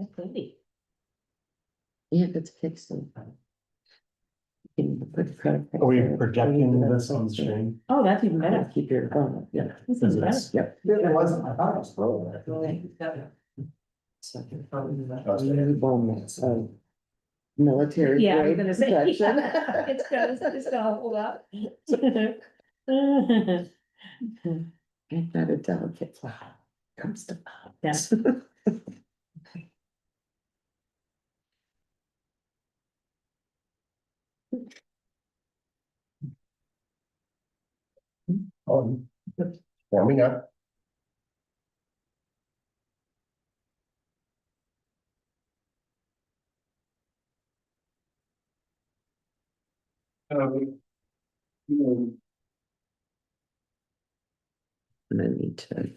That's pretty. Yeah, if it's fixed. You can put the credit Are we card. projecting this on the screen? Oh, that's even Better better. keep your phone up, yeah. This is better. Yep. It wasn't, I thought it was rolling. Military. Yeah, I was grade gonna say, protection. it's gonna hold up. Ain't that a delicate flower? Comes to. Yeah. Oh, warming up. I'm gonna need to.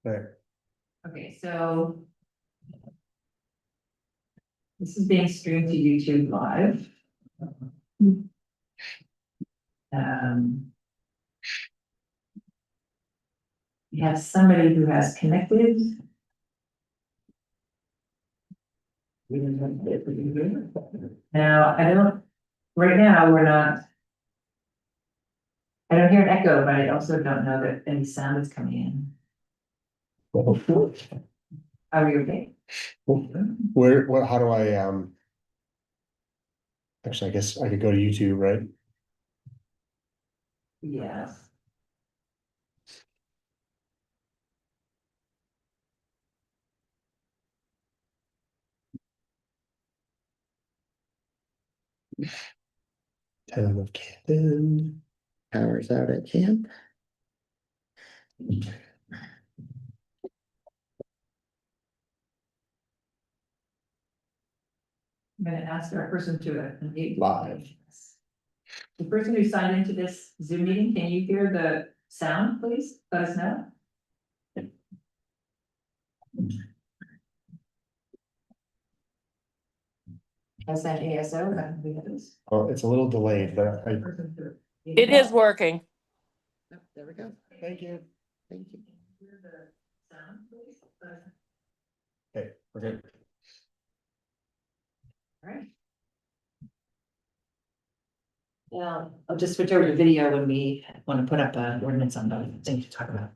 There. Okay, so. This is being streamed to YouTube live. Um. We have somebody who has connected. Now, right now, we're not. I don't hear an echo, but I also don't know that any sound is coming in. Are we okay? Where, how do I, actually, I guess I could go to YouTube, right? Yes. Town of Camden. Powers out at camp. I'm gonna ask our person to unmute. Live. The person who signed into this Zoom meeting, can you hear the sound, please? Let us know. SNASO, that would be this. Oh, it's a little delayed, but I, It is working. Oh, there we go. thank you. Thank you. Hear the sound, please? Okay, we're good. All right. Yeah, I'll just switch over to video when we want to put up an ordinance on the thing to talk about.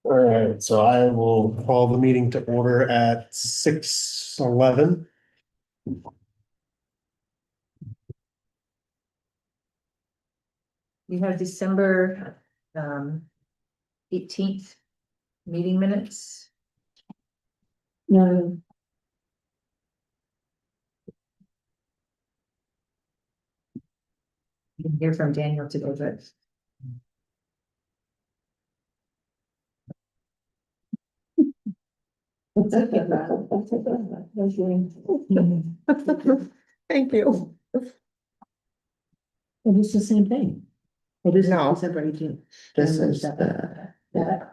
All right, so I will call the meeting to order at 6:11. We have December 18th meeting minutes. No, You can hear from Daniel today, but Thank you. it's the same thing. It is No. December 18th. This is the, Yeah.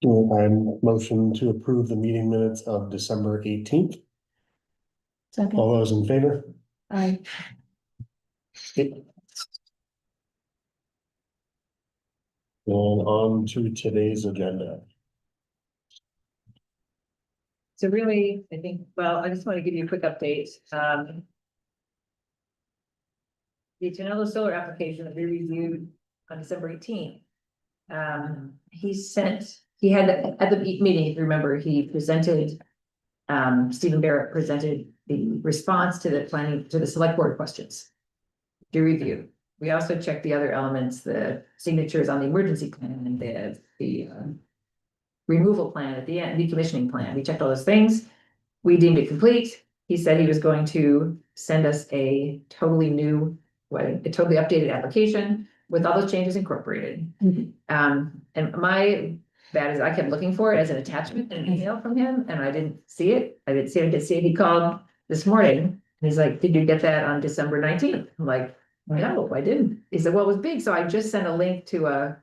I'm motion to approve the meeting minutes of December 18th. Second, All those in favor? I, And on to today's agenda. so really, I think, well, I just want to give you a quick update. The Tonello solar application that we reviewed on December 18th. He had, at the meeting, if you remember, he presented, Stephen Barrett presented the response to the planning, to the select board questions. To review. We also checked the other elements, the signatures on the emergency plan and the removal plan at the end, decommissioning plan. We checked all those things. We deemed it complete. He said he was going to send us a totally new, a totally updated application with all those changes incorporated. And my bad is I kept looking for it as an attachment in an email from him and I didn't see it. I didn't see it. He called this morning and he's like, did you get that on December 19th? I'm like, No, I didn't. He said, well, it was big, so I just sent a link to a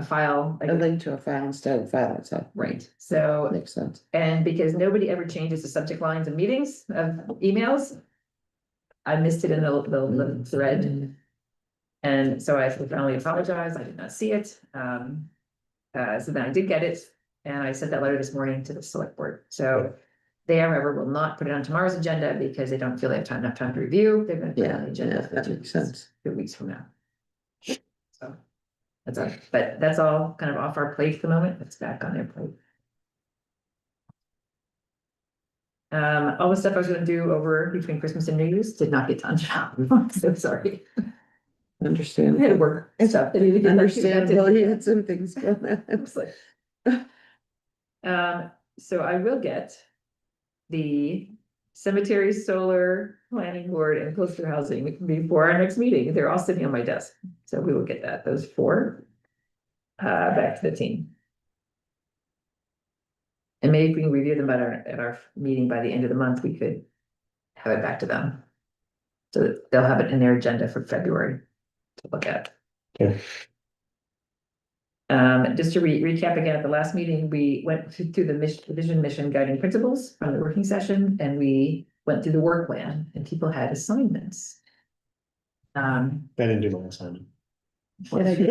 file, like, A link to a file instead of file itself. right, so, Makes sense. and because nobody ever changes the subject lines of meetings, of emails. I missed it in the thread, and so I finally apologized, I did not see it, so then I did get it, and I sent that letter this morning to the select board, so. They, however, will not put it on tomorrow's agenda because they don't feel they have enough time to review, they're gonna put it on the agenda for That makes sense. 2 weeks from now. So, that's all, but that's all kind of off our plate at the moment, it's back on their plate. All the stuff I was gonna do over between Christmas and New Year's did not get done, I'm so sorry. I had Understandable. work and stuff. that needed to get done too, that didn't Understandable, get you done. had some things going I on. was like. So I will get the cemetery, solar, planning board and cluster housing before our next meeting. They're all sitting on my desk. So we will get those 4 back to the team. And maybe if we can review them at our meeting by the end of the month, we could have it back to them. So that they'll have it in their agenda for February to look at. Okay. Just to recap again, at the last meeting, we went through the vision mission guiding principles from the working session, and we went through the work plan, and people had assignments. I didn't do my assignment. Did I get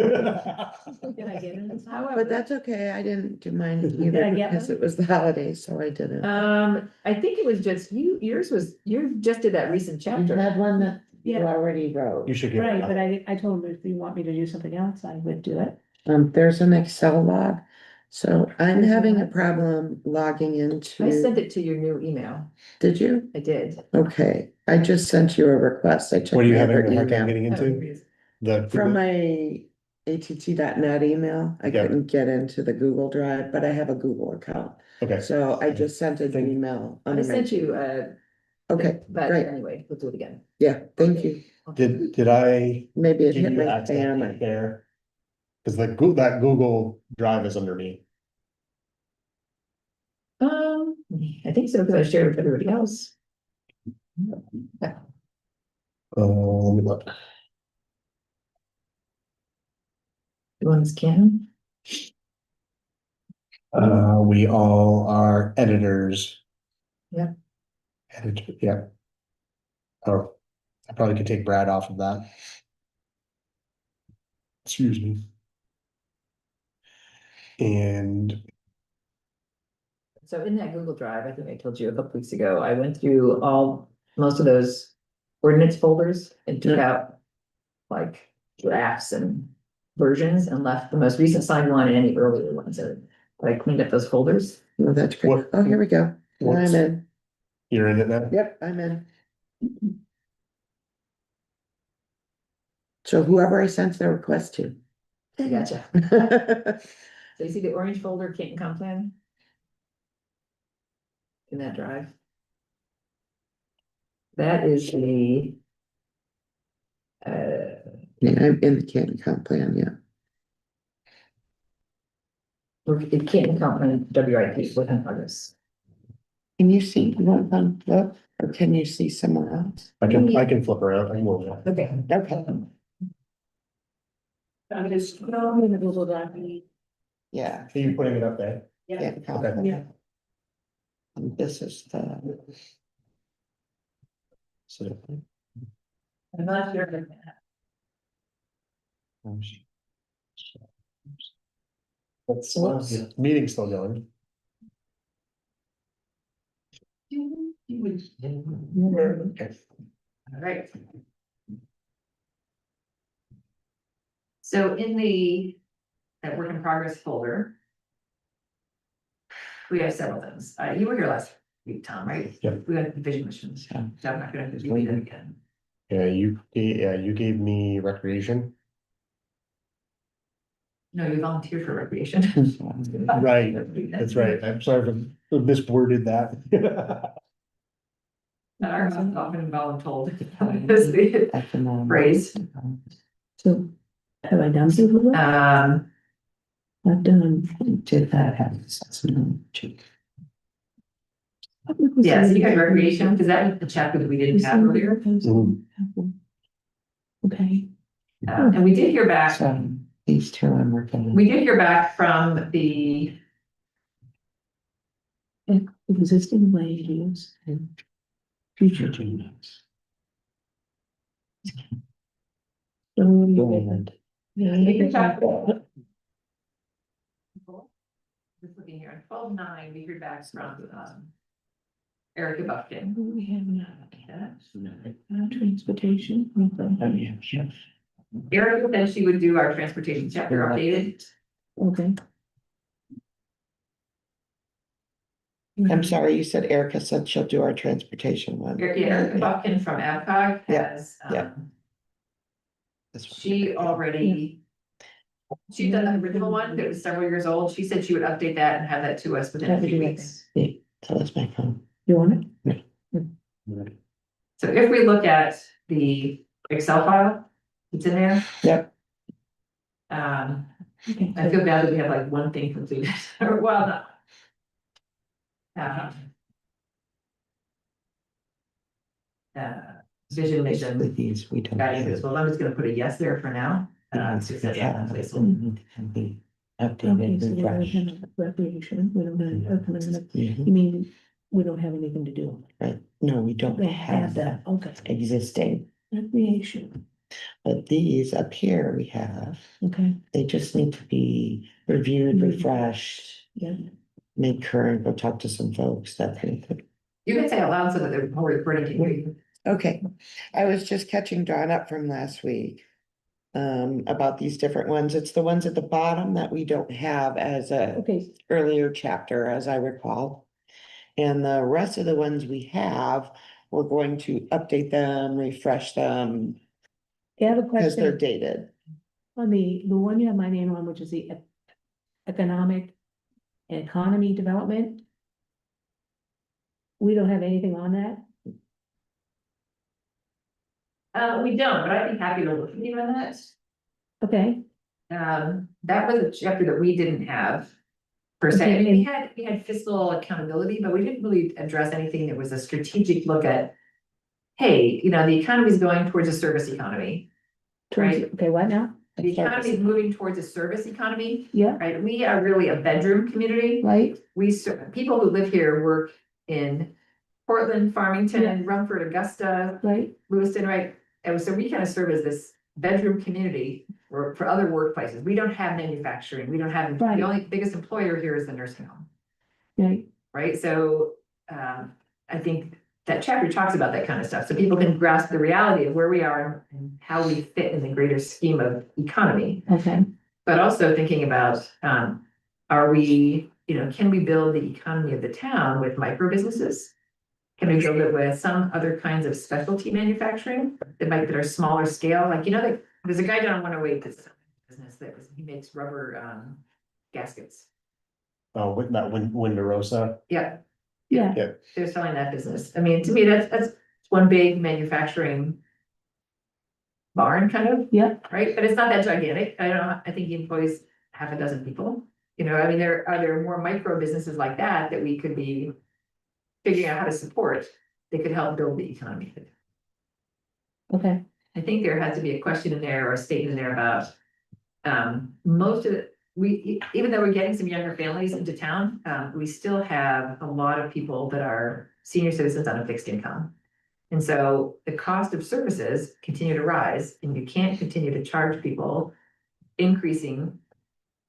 Did I get it? But that's okay, I didn't do mine Did I either get because one? it was the holidays, so I didn't. I think it was just you, you just did that recent You chapter. had one that you Yeah. already wrote. You should give Right, it but up. I told him if you want me to do something else, I would do it. There's an Excel log, so I'm There's having a what? problem logging I into. sent it to your new email. Did you? I did. Okay, I just sent you a request, I checked. What are you my having other a hard time email. getting into? The. From my att.net email, I Yeah. couldn't get into the Google Drive, but I have a Google account, Okay, so I just sent an email. I under my- sent you, Okay, but great. anyway, we'll do it again. Yeah, thank you, did I maybe it give hit you my access spam. there? Cause that Google Drive is under me. I think so, because I shared with everybody else. Let me look. The ones can. We all are editors. Yeah. Editor, yeah. Oh, I probably could take Brad off of that. Excuse me. And So in that Google Drive, I think I told you a couple weeks ago, I went through most of those ordinance folders and took out like drafts and versions and left the most recent signed one and any earlier ones. So I cleaned up those folders. Oh, that's great. What- Oh, here we go. what's- I'm in. you're in it now? Yep, I'm in. So whoever I sent the request to. I gotcha. So you see the orange folder, Canton Comp Plan? In that drive? That is the. Yeah, I'm in the Canton Comp Plan, yeah. It Canton Comp Plan, WIP, work in progress. Can you see, you want one, look, or can you see somewhere else? I can flip around. I will. Okay. Okay, I'm just, no, in the Google Drive. yeah. Are you putting it up there? Canton Comp Okay. Plan. Yeah. And this is the, So. I'm not sure. That's, Whoops. meeting's still going. Okay. All right. So in that work in progress folder. We have several things. You were here last week, Tom, right? Yep. We had the vision missions. Yeah. So I'm not gonna read it again. Yeah, you gave me recreation. No, you volunteered for recreation. Right, that's right. I'm sorry if I misworded that. Our often voluntold. Is the economic. phrase. So have I done something? I've done. Did that have? That's no check. Yeah, so you got recreation, because that was the chapter that we didn't have earlier. Mhm. Okay, And we did hear back, So these two I'm working on. we did hear back from the, existing land use. Future changes. So what do you Go think? ahead. we heard back. Just looking here, on 12/9, we heard back from, Erica Buffkin. We have now, transportation. Erica said she would do our transportation chapter updated. Okay. I'm sorry, you said Erica said she'll do our transportation one. Erica Buffkin from AvCog Yeah, has, yeah. This one. she already. She's done the original one that was several years old. She said she would update that and have that to us within a few weeks. Yeah, so that's my phone. You want it? So if we look at the Excel file, it's in there. Yep. Okay. I feel bad that we have like one thing completed, or well, not. Vision mission With these, we don't. guiding have- principles. I'm just gonna put a yes there for now. These So we that's have, that place. so we need to be Okay, Updated, so we don't refreshed. have recreation, we don't have, Mhm, you mean, we don't have anything to do? Right, no, we don't Don't have that Okay, existing, recreation, but these up here we have, okay, they just need to be reviewed, Mhm. refreshed. yeah, Made current, go talk to some folks, that kind of thing. You can say it loud so that the whole recording can hear you. Okay, I was just catching Dawn up from last week. About these different ones, it's the ones at the bottom that we don't have as a okay, earlier chapter, as I recall. And the rest of the ones we have, we're going to update them, refresh them, I have a because they're question dated. on the one you have my name on, which is the economic and economy development. We don't have anything on that, We don't, but I'd be happy to look at you on that. okay, That was a chapter that we didn't have. Per se, I mean, we had fiscal accountability, but we didn't really address anything that was a strategic look at. Hey, the economy is going towards a service economy, right? okay, what now? The economy is moving towards a service economy, Yeah, right? We are really a bedroom community. right, People who live here work in Portland, Farmington, Rumford, Augusta, right, Lewiston, right? And so we kind of serve as this bedroom community for other workplaces. We don't have manufacturing. We don't have, Right. the only biggest employer here is the nursing home, right, right? So I think that chapter talks about that kind of stuff, so people can grasp the reality of where we are and how we fit in the greater scheme of economy. okay, But also thinking about, are we, can we build the economy of the town with micro businesses? Can we build it with some other kinds of specialty manufacturing that are smaller scale? Like, there's a guy down on 108 that's a business he makes rubber gaskets. Oh, with that Windorosa. Yeah, yeah, they're selling that business. I mean, to me, that's one big manufacturing barn kind of. yeah, Right, but it's not that gigantic. I don't know, I think he employs half a dozen people. I mean, are there more micro businesses like that we could be figuring out how to support that could help build the economy? okay, I think there has to be a question in there or a statement in there about most of even though we're getting some younger families into town, we still have a lot of people that are senior citizens on a fixed income. And so the cost of services continue to rise, and you can't continue to charge people increasing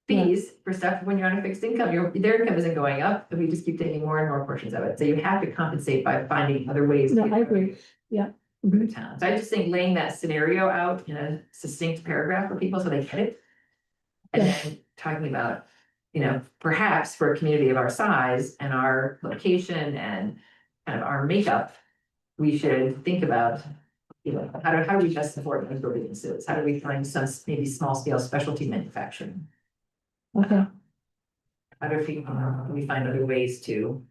fees for stuff when you're on a fixed income. Their income isn't going up, and we just keep taking more and more portions of it. So you have to compensate by finding other ways. to no, get I agree, yeah. for the town. So I just think laying that scenario out in a succinct paragraph for people so they get it. And Yeah. then talking about, perhaps for a community of our size and our location and kind of our makeup, we should think about, how do we best support micro businesses? How do we find some maybe small scale specialty manufacturing? Okay, How do we find other ways to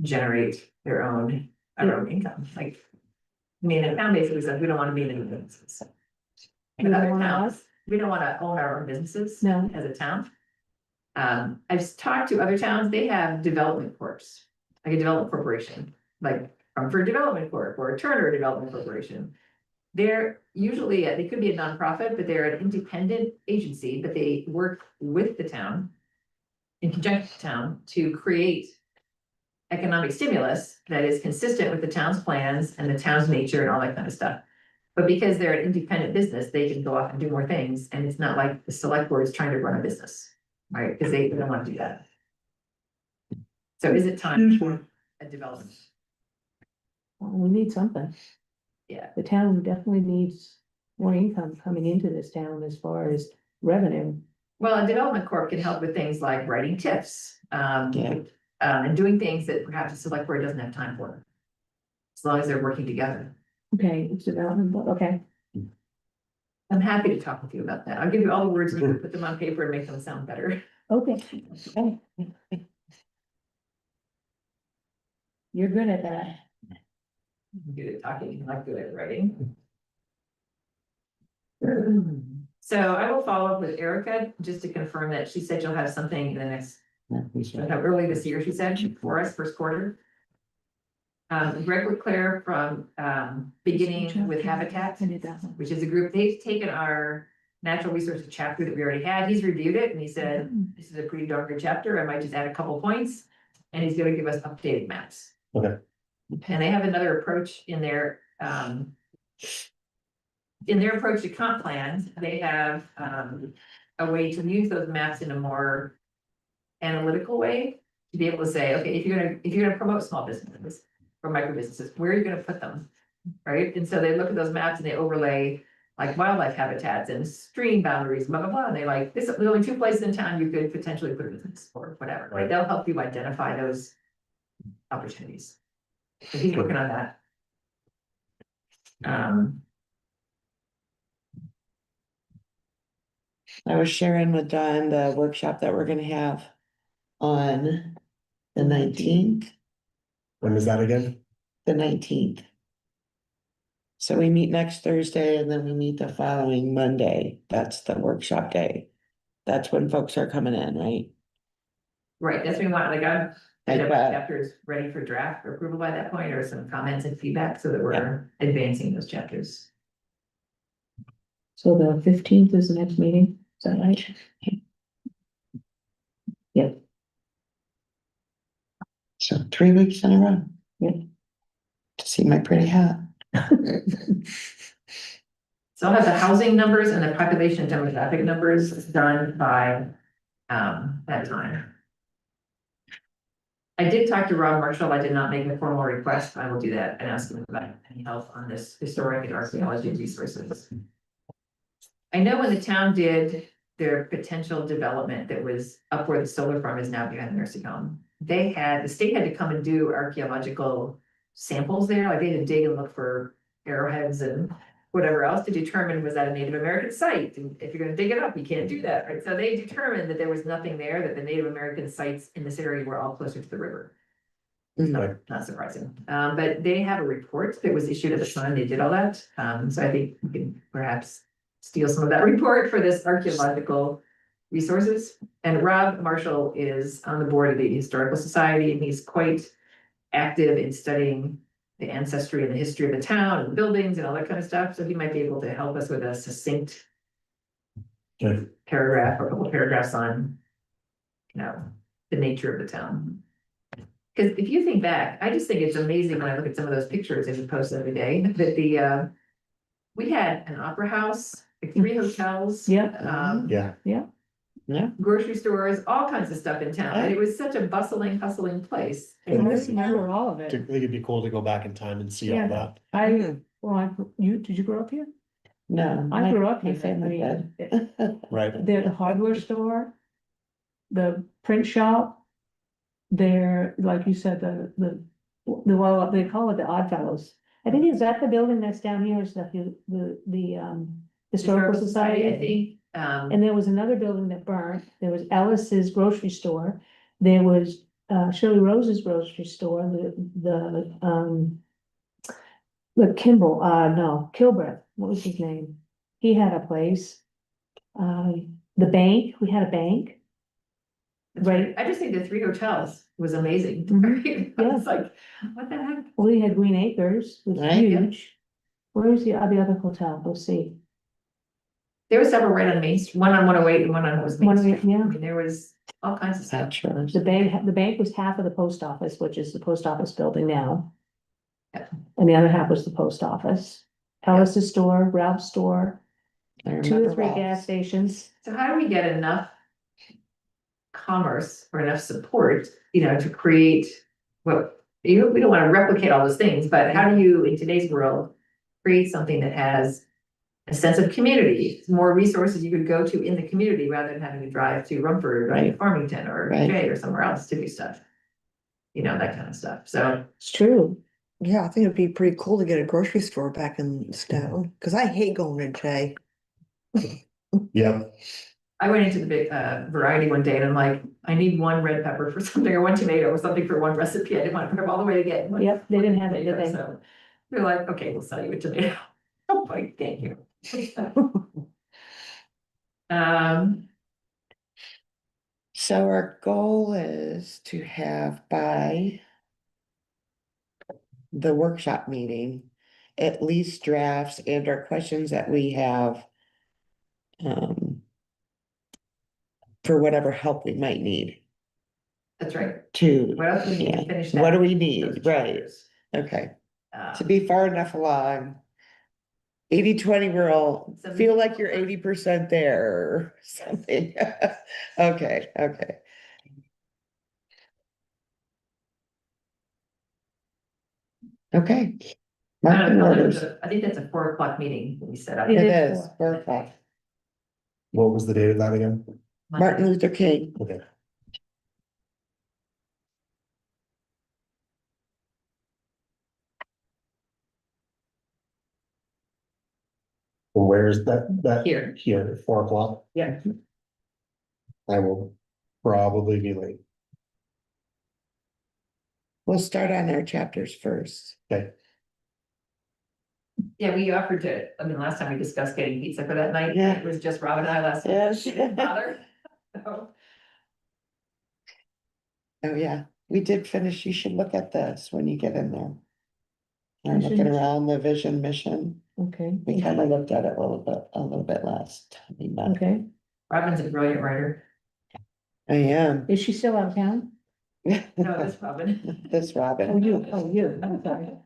generate our own income? Like, I mean, the town basically says we don't want to be in any businesses. You In don't other wanna towns, we don't want to own our own businesses. No. As a town. I've talked to other towns, they have development corps, like a development corporation, like Rumford Development Corp. Or Turner Development Corporation. They're usually, they could be a nonprofit, but they're an independent agency, but they work with the town. In conjunction with the town to create. Economic stimulus that is consistent with the town's plans and the town's nature and all that kind of stuff. But because they're an independent business, they can go off and do more things, and it's not like the select board is trying to run a business, right? Because they don't want to do that. So is it time for a development? Well, we need something. Yeah. The town definitely needs more income coming into this town as far as revenue. Well, a development corp can help with things like writing tips, Yeah. and doing things that perhaps the select board doesn't have time for. As long as they're working together. Okay, it's development, but okay. I'm happy to talk with you about that. I'll give you all the words and you can put them on paper and make them sound better. Okay. Okay. You're good at that. I'm good at talking, not good at writing. So I will follow up with Erica just to confirm that she said she'll have something in the next, how early this year, she said, for us, first quarter. Greg Leclerc from, beginning with Habitat, I did that one. which is a group, they've taken our natural resources chapter that we already had, he's reviewed it and he said, this is a pretty darn good chapter, I might just add a couple points. And he's gonna give us updated maps. Okay. And they have another approach in their, approach to comp plan, they have, a way to use those maps in a more analytical way. To be able to say, okay, if you're gonna promote small businesses or micro businesses, where are you gonna put them? Right, and so they look at those maps and they overlay like wildlife habitats and stream boundaries, blah, blah, blah, and they like, there's only 2 places in town you could potentially put a business or whatever, right? They'll help you identify those opportunities. So he's working on that. I was sharing with Don the workshop that we're gonna have on the 19th, When is that again? the 19th. So we meet next Thursday and then we meet the following Monday. That's the workshop day. That's when folks are coming in, right? Right, that's what we want, like, I Like know my that. chapter is ready for draft or approval by that point, or some comments and feedback, so that we're advancing those chapters. So the 15th is the next meeting, is that right? Yep. So 3 weeks in a row. Yep. To see my pretty hat. So I'll have the housing numbers and the population demographic numbers done by, that time. I did talk to Rob Marshall, I did not make a formal request, I will do that and ask him about any help on this historic and archaeology resources. I know when the town did their potential development that was up where the solar farm is now behind the nursing home. The state had to come and do archaeological samples there, like they had to dig and look for arrowheads and whatever else to determine was that a Native American site, and if you're gonna dig it up, you can't do that, right? So they determined that there was nothing there, that the Native American sites in this area were all closer to the river. Not surprising, but they have a report that was issued at the time they did all that, so I think we can perhaps steal some of that report for this archaeological resources. And Rob Marshall is on the board of the Historical Society, and he's quite active in studying the ancestry and the history of the town and the buildings and all that kind of stuff, so he might be able to help us with a succinct Good. paragraph or a couple of paragraphs on, the nature of the town. Because if you think back, I just think it's amazing when I look at some of those pictures that you post every day, that we had an opera house, like 3 hotels. Yeah. Yeah, Grocery stores, all kinds of stuff in town, and it was such a bustling, hustling place. I remember all of I it. think it'd be cool to go back in time and see Yeah. all that. Did you grow up here? No. I grew up my here. family I did. mean, Right, the hardware store, the print shop, there, like you said, well, they call it the Odd Fellows. I think, is that the building that's down here, is that the Historical Society? I think, And there was another building that burnt, there was Ellis's grocery store, there was Shirley Rose's grocery store, the Kimball, no, Kilbreth, what was his name? He had a place. The bank, we had a bank. that's right, I just think the 3 hotels was amazing. Mhm. I was like, what the heck? We had Green Acres, was Right, yeah. huge. Where is the other hotel? Let's see. There were several right on Main Street, one on 108 and one on was Main 108, Street. yeah. I mean, there was all kinds of stuff. Not sure. The bank was half of the post office, which is the post office building now. Yeah. And the other half was the post office. Ellis's store, Ralph's store, I 2 remember or 3 Ralph's. gas stations. So how do we get enough commerce or enough support, you know, to create what, we don't want to replicate all those things, but how do you, in today's world, create something that has a sense of community, more resources you could go to in the community rather than having to drive to Rumford or Right. Farmington or Right. Jay or somewhere else to do stuff. You know, that kind of stuff. So It's true. Yeah, I think it'd be pretty cool to get a grocery store back in Stone, cause I hate going to Jay. Yep, I went into the big variety one day and I'm like, I need 1 red pepper for something or 1 tomato or something for 1 recipe. I didn't want to put them all the way to get. one Yep, they didn't have it, did they? So they're like, okay, we'll sell you a tomato. Oh, boy, thank you. So our goal is to have by the workshop meeting, at least drafts and our questions that we have. For whatever help we might need That's right. to, What else do we need to yeah. finish? What do that- we those need, right, chapters? okay, to Um, be far enough along. 80-20 rule, feel like you're 80% there or something. Okay, okay. Okay. I Marching don't know, orders, I think that's a 4 o'clock meeting we set up. It it is is, 4. 4 o'clock. what was the date of that again? Martin Luther King, Okay. Well, where is that? Here. Here, at 4 o'clock, Yeah. I will probably be late, we'll start on our chapters first. okay, Yeah, we offered to, I mean, last time we discussed getting pizza for that night. Yeah. It was just Rob and I last night. Yes. She didn't bother. So, Oh, yeah, we did finish, you should look at this when you get in there. I'm Vision looking mission. around the vision mission, Okay. we kind of looked at it a little bit last time. we met. Okay. Robin's a brilliant writer. I am. Is she still out of town? No, this Robin. This Oh, Robin. you, I'm sorry.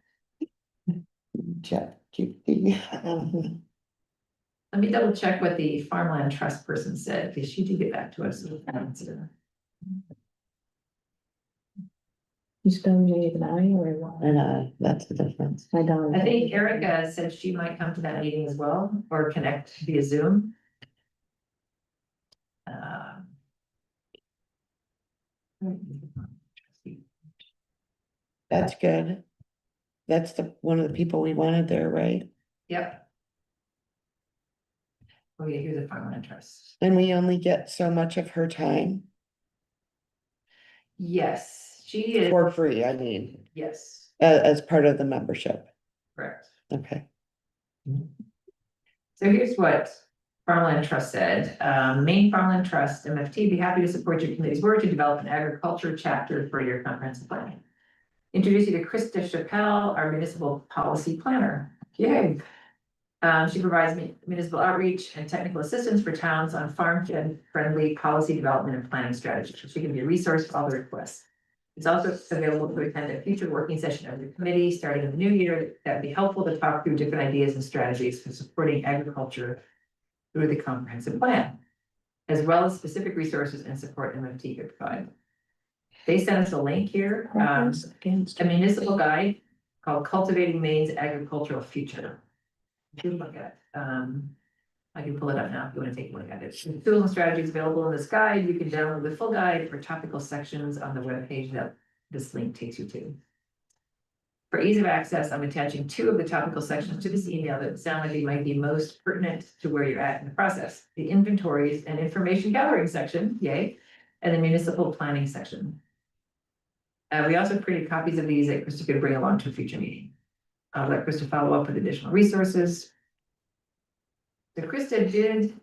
Chat GPT. Let me double check what the farmland trust person said, because she did get back to us. You spelling J with an I or what? And that's the difference. My darling. I think Erica said she might come to that meeting as well, or connect via Zoom. That's good. That's one of the people we wanted there, right? Yep. Oh yeah, here's a farmland trust. And we only get so much of her time Yes, she is, for free, I mean, yes, as part of the membership. correct. Okay. So here's what Farmland Trust said, Maine Farmland Trust, MFT, be happy to support your committee's work to develop an agriculture chapter for your comprehensive plan. Introduce you to Krista Chappelle, our municipal policy planner. Yay. She provides municipal outreach and technical assistance for towns on farm-friendly policy development and planning strategies. She can be a resource for all the requests. It's also available to attend a future working session of the committee starting in the new year. That would be helpful to talk through different ideas and strategies for supporting agriculture through the comprehensive plan, as well as specific resources and support MFT could provide. They sent us a link here, Against. a municipal guide called Cultivating Maine's Agricultural Future. You can look at, I can pull it up now if you want to take a look at it. Tools and strategies available in this guide. You can download the full guide for topical sections on the webpage that this link takes you to. For ease of access, I'm attaching 2 of the topical sections to this email that sound like they might be most pertinent to where you're at in the process. The inventories and information gathering section, yay, and the municipal planning section. We also created copies of these that Krista could bring along to a future meeting. I'll let Krista follow up with additional resources. So Krista did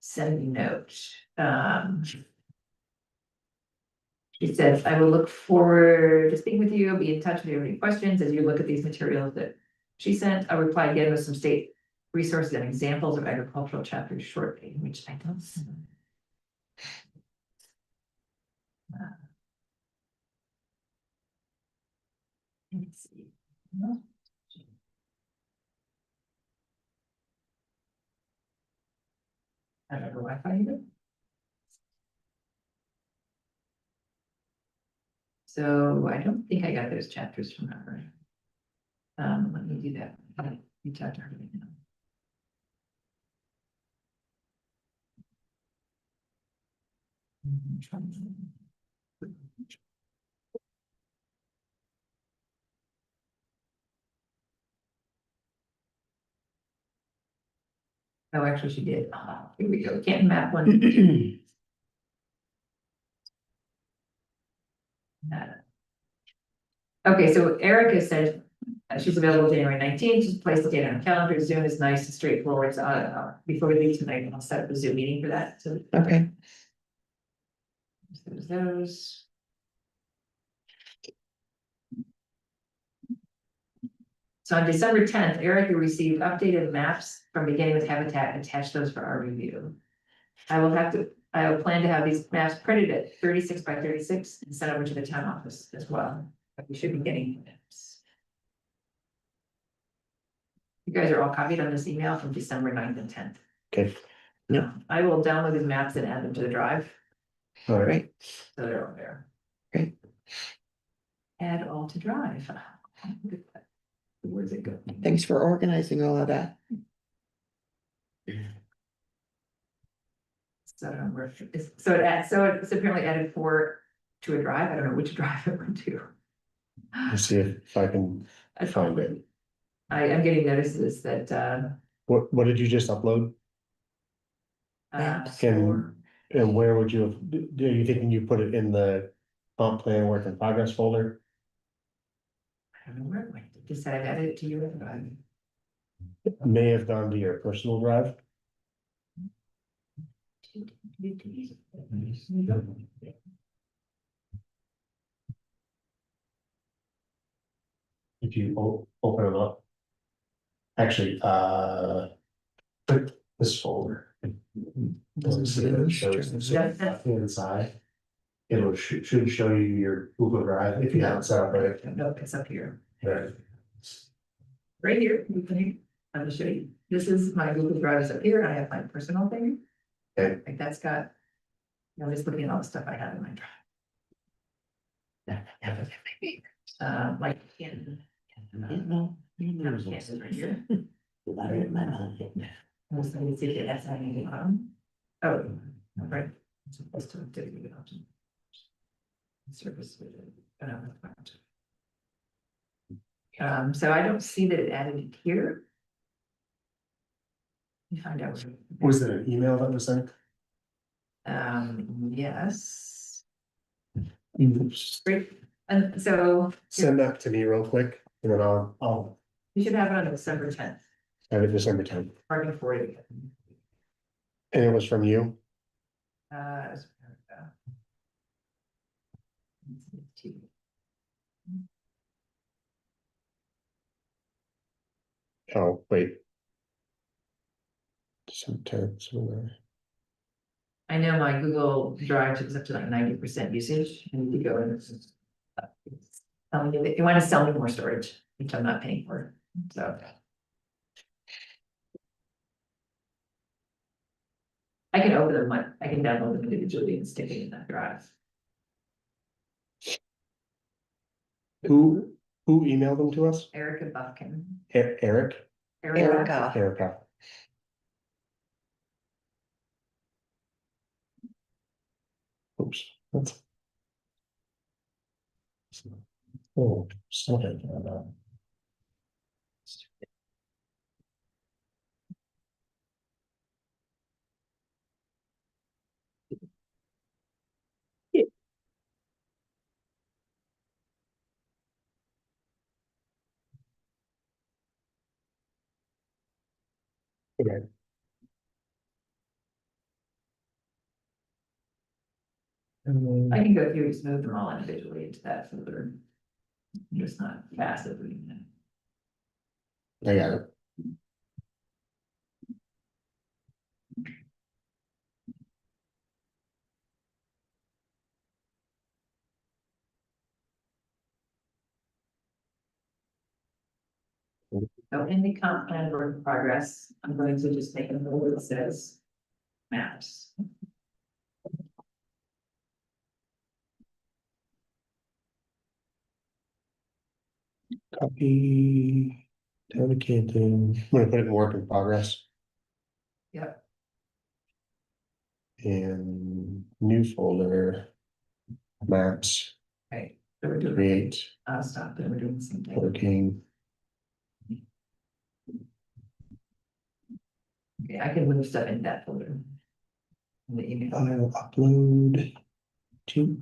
send a note. She says, I will look forward to speaking with you. I'll be in touch if you have any questions as you look at these materials that She sent a reply again with some state resources and examples of agricultural chapters shortly, which I don't see. Let's see. I don't know Wi-Fi either. So I don't think I got those chapters from her. Let me do that. Reach out to her right now. Oh, actually, she did. Here we go. Canton map one. Okay, so Erica said she's available January 19th. Just place the date on her calendar. Zoom is nice and straightforward. So before we leave tonight, I'll set up a Zoom meeting for that. So Okay, there's those. So on December 10th, Erica received updated maps from Beginning with Habitat and attached those for our review. I will plan to have these maps printed at 36 by 36 and sent over to the town office as well. But we should be getting maps. You guys are all copied on this email from December 9th and 10th. Okay, I will download these maps and add them to the drive, all right. great. so they're all there. Great. Add all to drive. Where's it go? Thanks for organizing all of that. So I don't know where, so it's apparently added 4 to a drive. I don't know which drive it went to. Let's see if I can I find it. am getting notices that, What did you just upload? Maps. Can- And where would you have, are you thinking you put it in the comp plan work in progress folder? I don't know where it went. Just said I've added it to your drive. It may have gone to your personal drive. If you open them up. Actually, click this folder. Doesn't see that it shows the left-hand side. It'll should show you your Google Drive if you haven't set up right. Nope, it's up here. There. Right here, I'm gonna show you. This is my Google Drive is up here. I have my personal thing. Okay. Like that's got. I'm just looking at all the stuff I have in my drive. Like in. No, Kansas right here. letter in my mouth. Most of it, see if that's anything on. Oh, right. It's supposed to do it option. Service. So I don't see that it added it here. Let me find out. Was it an email that was sent? Yes, great. And so Send that to me real quick, and then I'll you should have it on December 10th, have it December 10th. parking 40. And it was from you? Uh, Oh, wait. December 10th, somewhere. I know my Google Drive is up to like 90% usage, and you go and they want to sell me more storage, which I'm not paying for, so. I can open them, I can download them individually and stick it in that drive. Who emailed them to us? Erica Buffkin. Eric? Erica. Erica. Oops, that's. Oh, sorry. Okay. I can go through, just move them all individually into that folder. I'm just not fast at reading them. I got it. So in the comp plan work in progress, I'm going to just make a note that says maps. Copy. Town of Canton, I'm gonna put it in work in progress Yep. and new folder. Maps, Okay, so we're doing, create, I'll stop, then we're doing the same thing. working, Okay, I can move stuff in that folder. In the email. file upload. Tink.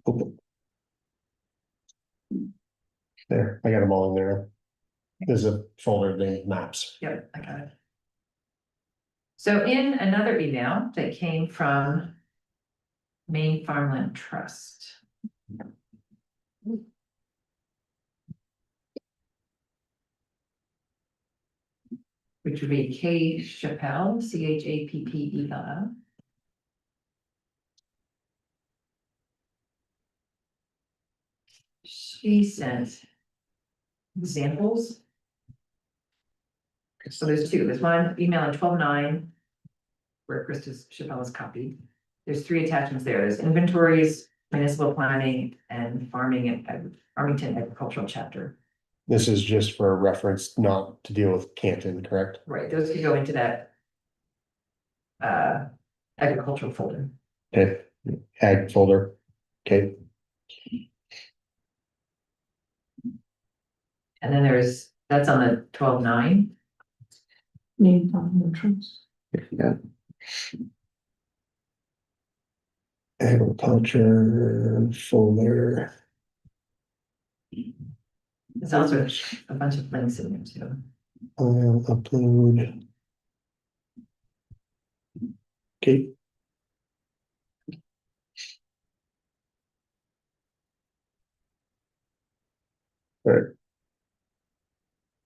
Open. There, I got them all in there. There's a folder named maps. Yep, I got it. So in another email that came from Maine Farmland Trust. Which would be Kay Chappelle, Chappell. She sent examples. So there's two, there's one email on 12/9 where Krista Chappelle is copied. There's three attachments there. There's inventories, municipal planning, and Farmington agricultural chapter. This is just for reference, not to deal with Canton, correct? Right, those could go into that agricultural folder. Okay, ag folder, okay, And then that's on the 12/9. Main farm entrance. yeah. Agriculture folder. There's also a bunch of links in there too. File upload. Okay. Alright.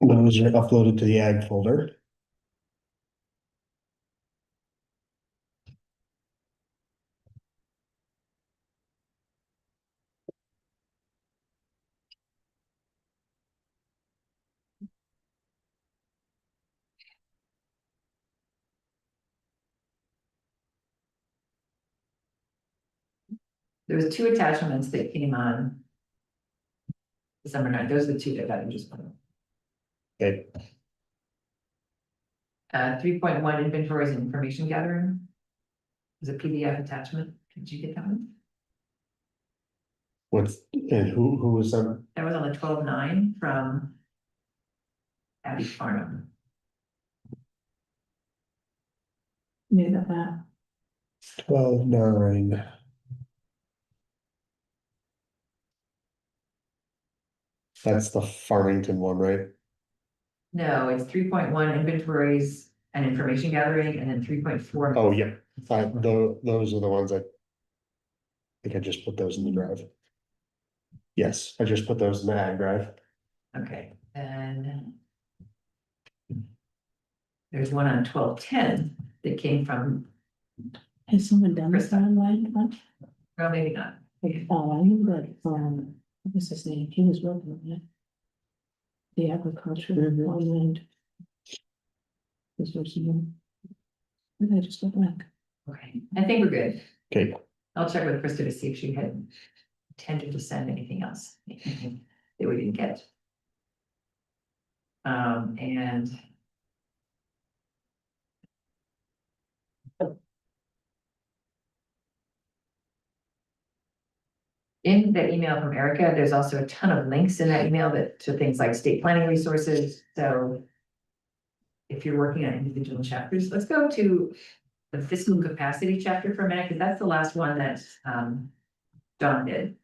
Those are uploaded to the ag folder. There was two attachments that came on December 9th. Those are the two that I just put. Okay, 3.1 inventories and information gathering. Is a PDF attachment. Did you get that one? what's, and who was that? That was on the 12/9 from Abby Farnham. Near the map. 12/9. That's the Farmington one, right? No, it's 3.1 inventories and information gathering, and then 3.4. Oh, yeah, those are the ones I think I just put those in the drive. Yes, I just put those in the ag drive. Okay, and there's one on 12/10 that came from, Has someone done this Krista. online one? well, maybe not. Oh, I knew that, what was his name? He was working on it. The agriculture online. This was even. Maybe I just went back. Okay, I think we're good. Okay, I'll check with Krista to see if she had intended to send anything else that we didn't get. And in the email from Erica, there's also a ton of links in that email to things like state planning resources, so if you're working on individual chapters, let's go to the fiscal capacity chapter for a minute, because that's the last one that Don did.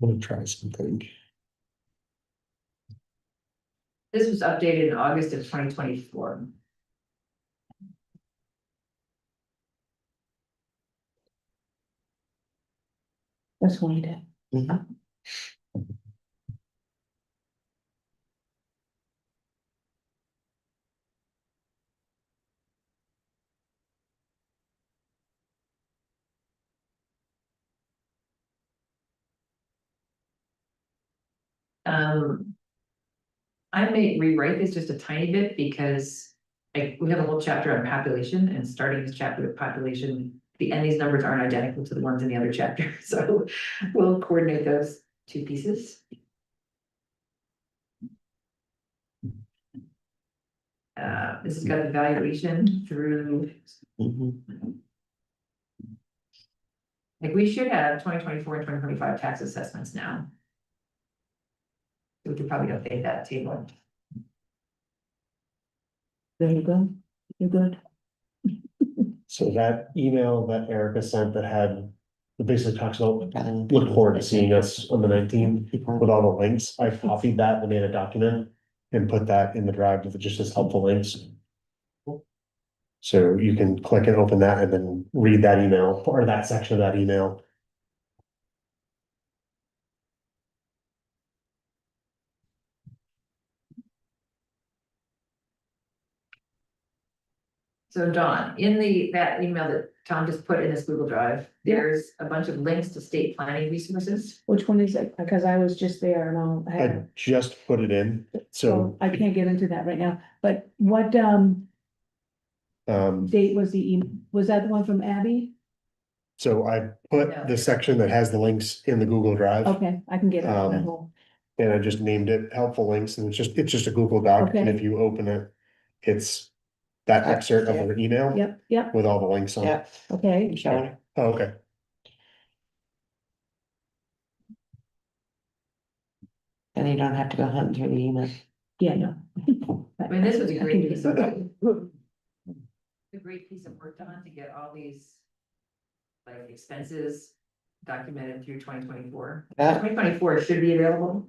I'm gonna try something. This was updated in August of 2024. That's what I did. Mhm. Um. I may rewrite this just a tiny bit because we have a whole chapter on population and starting this chapter with population. And these numbers aren't identical to the ones in the other chapter, so we'll coordinate those two pieces. This has got evaluation through, Mhm. like, we should have 2024 and 2025 tax assessments now. We could probably update that table. There you go. You're good. So that email that Erica sent that had, that basically talks about, look forward to seeing us on the 19th with all the links. I copied that and made a document and put that in the drive with just as helpful links. So you can click and open that and then read that email or that section of that email. So Dawn, in that email that Tom just put in this Google Drive, there's a bunch of links to state planning resources. Which one is it? Because I was just there and I I had, just put it in, so, I can't get into that right now, but what, date was was that the one from Abby? so I put the section that has the links in the Google Drive. Okay, I can get it. that Um, whole- And I just named it helpful links and it's just a Google Doc, and Okay. if you open it, it's that excerpt of the email Yep, yep, with all the links on it. Yeah, okay. I'm showing her. Oh, okay. Oh. And you don't have to go hunting through the email. Yeah, no. I mean, this was a I can great do piece that. of. A great piece of work done to get all these. Like expenses documented through 2024. Yeah. 2024 should be available.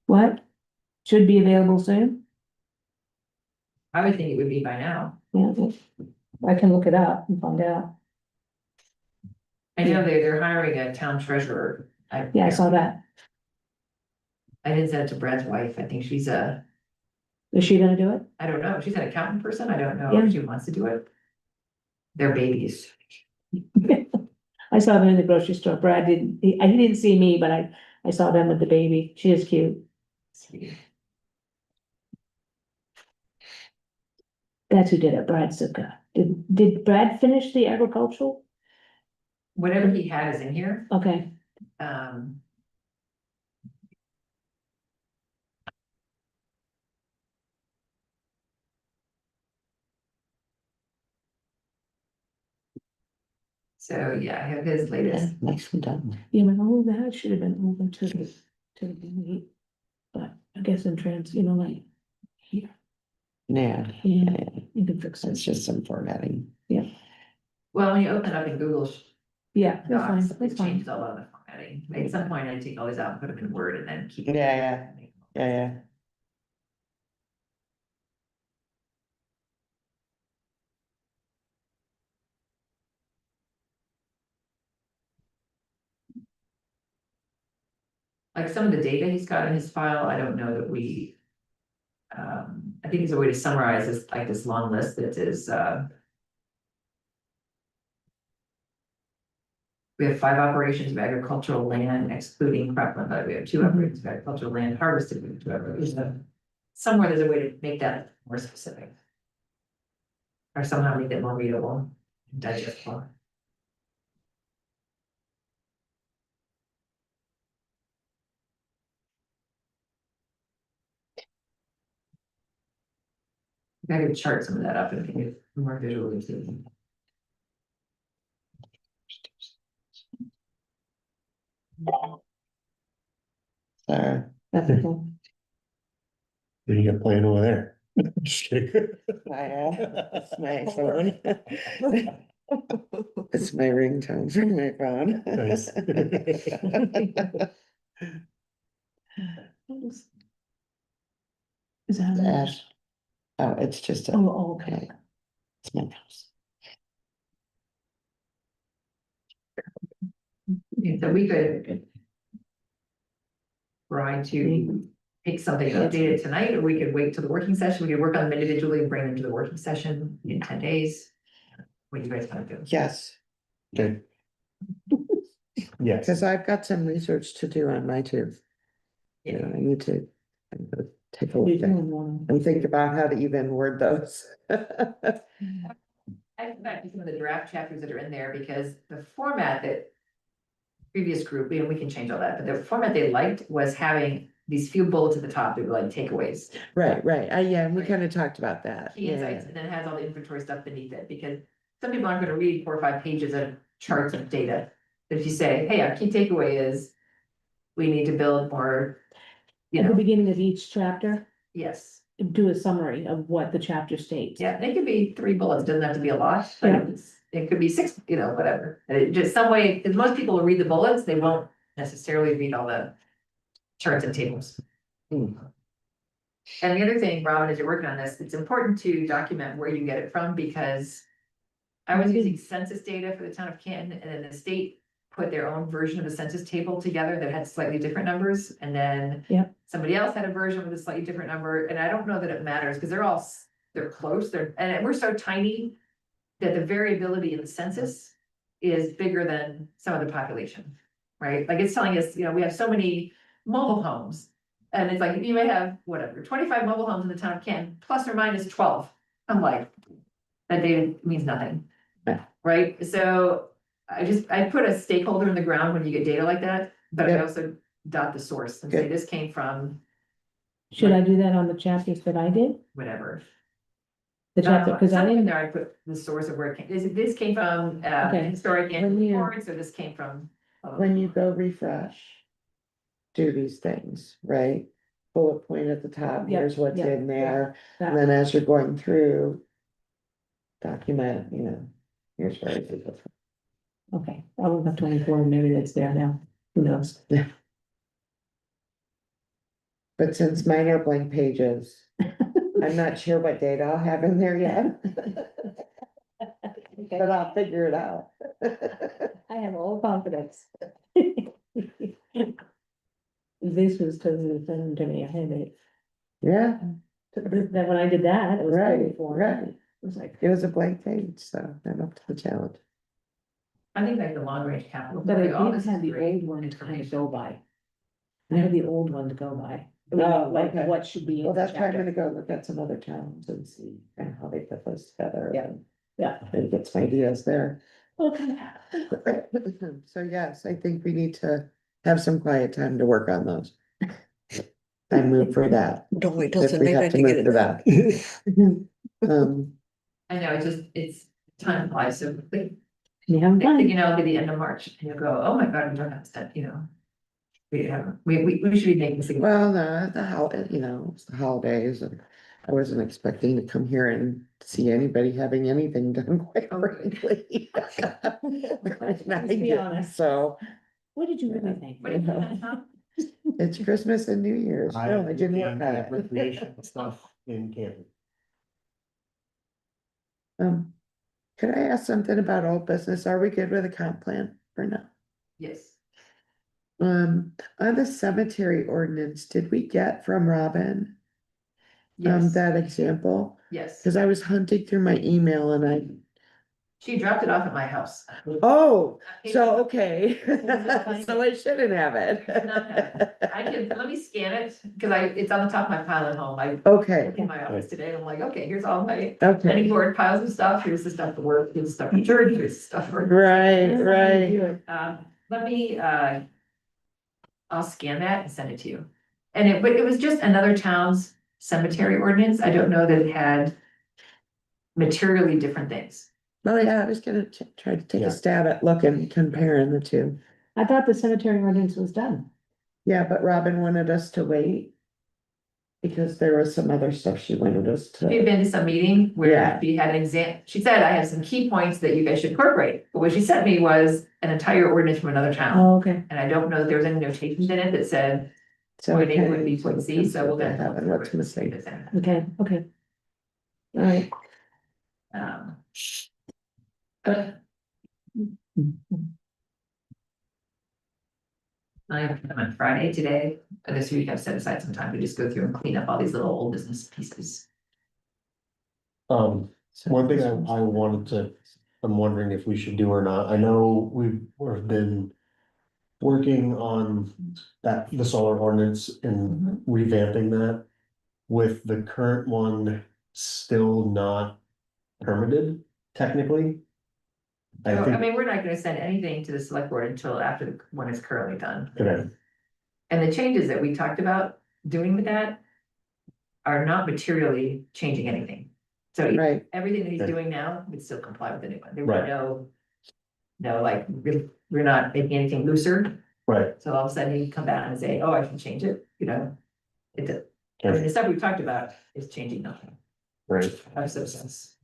What? Should be available soon? I would think it would be by now. Yeah, I can look it up and find out. I know they're hiring a town treasurer. Yeah, I saw that. I did send it to Brad's wife. I think she's Is she gonna do it? I don't know, she's an accountant person. I don't know Yeah. if she wants to do it. They're babies. I saw them in the grocery store. Brad didn't, he didn't see me, but I saw them with the baby. She is cute. That's who did it, Brad Zuka. Did Brad finish the agricultural? Whatever he had is in here. Okay, Um. So, yeah, I have his Yeah, latest. nicely done. yeah, but all of that should have been over to the meat. But I guess in trans, like, here, Yeah, yeah, yeah, you can fix it's it. just some formatting. Well, when you open it up in Google Yeah, that's fine, Docs, that's it fine. changes a lot of the formatting. At some point, I take all these out and put them in Word and then keep. Yeah, yeah. Like some of the data he's got in his file, I don't know that we. I think it's a way to summarize this, like this long list that is, we have 5 operations of agricultural land excluding cropland, but we have 2 operations of agricultural land harvested with 2 operations. Somewhere there's a way to make that more specific. Or somehow make it more readable, digestible. I could chart some of that up and make it more visually seen. So, That's okay. What do you got playing over there? Just kidding. it's my phone. It's my ringtone from my phone. Nice. Is that? Ash. Oh, it's just, Oh, okay. it's my house. And so we could try to pick something and update it tonight, or we could wait till the working session. We could work on them individually and bring them to the working session in 10 days. What do you guys want to do? Yes, Okay. Yes, because I've got some research to do on my too. You know, I need to I'm gonna take a look at and think about how to even word those. I come back to some of the draft chapters that are in there because the format that previous group, and we can change all that, but the format they liked was having these few bullets at the top that were like takeaways. Right, yeah, and we Right. kind of talked about that, Key yeah. insights, and then it has all the inventory stuff beneath it, because some people aren't gonna read 4 or 5 pages of charts of data. But if you say, hey, our key takeaway is, we need to build more, you At the know, beginning of each chapter, yes, do a summary of what the chapter states. yeah, it could be 3 bullets, doesn't have to be a lot, but Yeah. it could be 6, you know, whatever. And it just some way, because most people will read the bullets, they won't necessarily read all the charts and tables. Hmm. And the other thing, Robin, as you're working on this, it's important to document where you get it from, because I was using census data for the town of Canton, and then the state put their own version of the census table together that had slightly different numbers, and then Yep. somebody else had a version with a slightly different number, and I don't know that it matters, because they're close, and we're so tiny that the variability in the census is bigger than some of the population, right? Like it's telling us, you know, we have so many mobile homes, and it's like, you may have, whatever, 25 mobile homes in the town of Canton, plus or minus 12. I'm like, that data means nothing. Yeah. Right, so I put a stakeholder in the ground when you get data like that, but I Yep. also dot the source and say, Good. this came from Should I do that on the chapters that I did? whatever. The chapter, because I Something in didn't, there, I put the source of where it came, this came from, Okay. historic When and you- reports, or this came from. When you go refresh. Do these things, right? Bullet point at the top, Yep, here's what's yep, in there, that- and then as you're going through. Document, you know, here's where it is. okay, I will have 24, maybe that's there now, who knows? But since mine are blank pages, I'm not sure what date I'll have in there yet. But I'll figure it out. I have all confidence. This was totally different to me, I had it, Yeah, then when I did that, it was right, 24. right. It was like, It was a blank page, so I'm up to the challenge. I think like the long range capital. but I all did this have is the great old one to kind of information. go by. I had the old one to go by. I mean, Oh, like okay. what should be in Well, the that's why I'm chapter. gonna go look at some other towns and see kind of how they put those together. Yeah. Yeah. And get some ideas there. Okay. So yes, I think we need to have some quiet time to work on those. I move for that. Don't wait till If we have midnight to to get move it for done. that. I know, it's time flies so quickly. You have Next thing time. you know, it'll be the end of March, and you'll go, oh my god, we don't have stuff, you know. We should be making this. Well, you know, it's the holidays and I wasn't expecting to come here and see anybody having anything done, quite frankly. Let's be honest. So What did you really think? What do you think, Tom? it's Christmas and New Year's. I No, I didn't work and on have it. recreation stuff in Canton. Could I ask something about old business? Are we good with a comp plan or no? Yes, On the cemetery ordinance, did we get from Robin, yes, that example? yes, Cause I was hunting through my email and she dropped it off at my house. oh, so, okay. find So I shouldn't have it. not have let me scan it, cause it's on the top of my pile at home, I Okay, in my office today, I'm like, okay, here's all my okay, planning board piles of stuff, here's the stuff for work, here's the stuff for church, here's the stuff for. right. Let me, I'll scan that and send it to you. But it was just another town's cemetery ordinance, I don't know that it had materially different things. Well, yeah, I was gonna try to take Yeah. a stab at looking, comparing the two. I thought the cemetery ordinance was done. Yeah, but Robin wanted us to wait. Because there was some other stuff she wanted us She had to, been to some meeting where Yeah. she had an she said, I have some key points that you guys should incorporate, but what she sent me was an entire ordinance from another town. Oh, okay. And I don't know that there was any notations in it that said, So point A, okay, point B, point C, so we'll then. have it, what's missing? Okay, okay. All right. Um, But. I have them on Friday today, and this week I've set aside some time to just go through and clean up all these little old business pieces. One thing I wanted to, I'm wondering if we should do or not, I know we've been working on the solar ordinance and revamping that. With the current one still not permitted technically. I So, I think, mean, we're not gonna send anything to the select board until after the one is currently done. okay, And the changes that we talked about doing with that are not materially changing anything. So Right, everything that he's Okay. doing now would still comply with the new one. There Right. were no, like, we're not making anything looser. right, So all of a sudden you come back and say, oh, I can change it, you know? I mean, the stuff we've talked about is changing nothing. right, Of substance.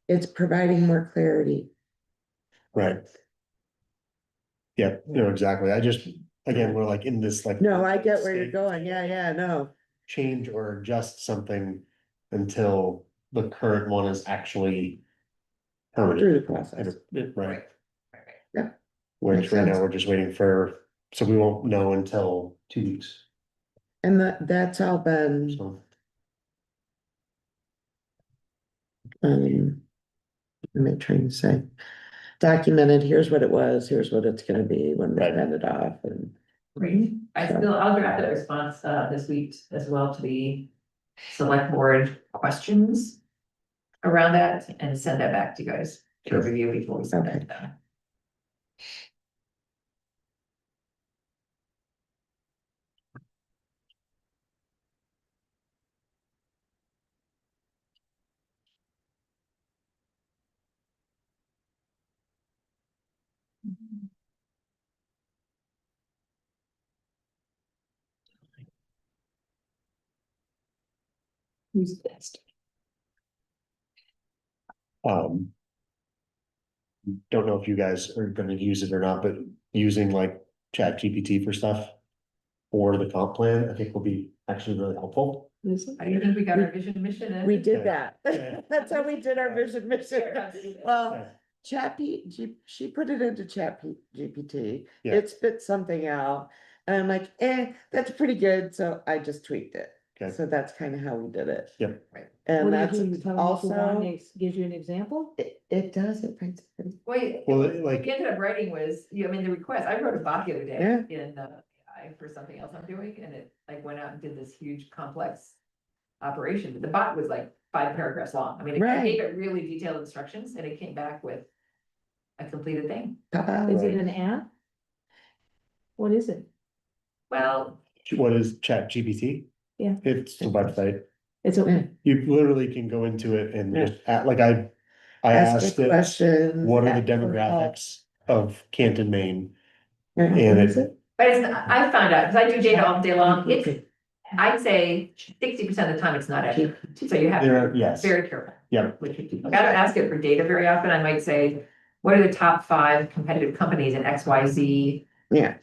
it's providing more clarity. right. Yeah, no, exactly, I just, again, we're like in this like. No, I get where you're going, yeah, no, Change or adjust something until the current one is actually. through Permanent, the process. right, Makes which right now sense. we're just waiting for, so we won't know until 2 weeks, And that's all been, so. what am I trying to say? Documented, here's what it was, here's what it's gonna be when we Right. send it off and. Right, I'll draft that response this week as well to the select board questions. Around that and send that back to you guys to Sure. review before we send that Okay. to them. Who's best? Don't know if you guys are gonna use it or not, but using like Chat GPT for stuff. Or the comp plan, I think will be actually really helpful. How do you think we got our vision mission? in? We did Yeah. that, that's how we did our vision mission. Well, she put it into GPT, Yeah. it spit something out. And I'm like, that's pretty good, so I just tweaked it, Okay. so that's kind of how we did it. Yep. Right. And What that's do you do? You tell them what you want, also, it gives you an example? it does, it brings. Wait, Well, what like, we ended up writing was, I mean, the request, I wrote a bot the other day Yeah. in AI for something else I'm doing, and it like went out and did this huge complex operation, but the bot was like 5 paragraphs long. I mean, I Right. gave it really detailed instructions and it came back with a completed thing. Is it an app? What is it? Well, what is Chat GPT? Yeah. It's a website, It's a, you literally can go into it and Yeah. just, like I Ask asked a it, question. what are ask the for help. demographics of Canton, Maine? Yeah, And what is it- but I found out, because I do data all day long, I'd say 60% of the time it's not accurate, so you have to There, be yes, very careful. yeah, Like, I don't ask it for data very often, I might say, what are the top 5 competitive companies in XYZ, Yeah,